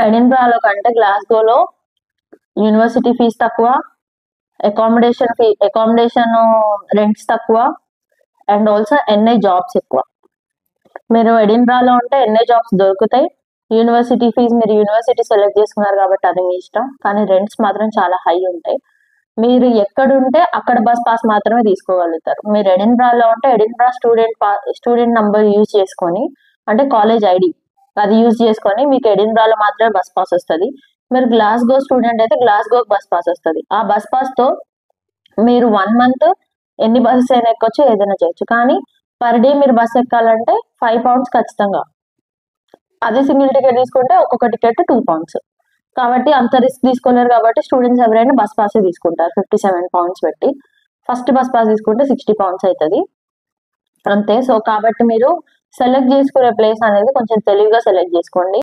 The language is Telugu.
ఎడిన్బ్రాలో కంటే గ్లాస్గోలో యూనివర్సిటీ ఫీజు తక్కువ, అకామిడేషన్ రెంట్స్ తక్కువ, అండ్ ఆల్సో ఎన్ఐ జాబ్స్ ఎక్కువ. మీరు ఎడిన్బ్రాలో ఉంటే ఎన్ఐ జాబ్స్ దొరుకుతాయి. యూనివర్సిటీ ఫీజు మీరు యూనివర్సిటీ సెలెక్ట్ చేసుకున్నారు కాబట్టి అది మీ ఇష్టం, కానీ రెంట్స్ మాత్రం చాలా హై ఉంటాయి. మీరు ఎక్కడుంటే అక్కడ బస్ పాస్ మాత్రమే తీసుకోగలుగుతారు. మీరు ఎడిన్బ్రాలో ఉంటే ఎడిన్బ్రా స్టూడెంట్ నంబర్ యూజ్ చేసుకొని, అంటే కాలేజ్ ఐడి అది యూజ్ చేసుకొని మీకు ఎడిన్బ్రాలో మాత్రమే బస్ పాస్ వస్తుంది. మీరు గ్లాస్గో స్టూడెంట్ అయితే గ్లాస్గో బస్ పాస్ వస్తుంది. ఆ బస్ పాస్ తో మీరు 1 month ఎన్ని బస్సెస్ అయినా ఎక్కొచ్చు, ఏదైనా చేయొచ్చు. కానీ పర్ డే మీరు బస్ ఎక్కాలంటే £5 ఖచ్చితంగా. అదే సింగిల్ టికెట్ తీసుకుంటే ఒక్కొక్క టికెట్ £2. కాబట్టి అంత రిస్క్ తీసుకోలేరు. కాబట్టి స్టూడెంట్స్ ఎవరైనా బస్ పాస్ తీసుకుంటారు £57 పెట్టి. ఫస్ట్ బస్ పాస్ తీసుకుంటే £60 అవుతుంది అంతే. సో కాబట్టి మీరు సెలెక్ట్ చేసుకునే ప్లేస్ అనేది కొంచెం తెలివిగా సెలెక్ట్ చేసుకోండి.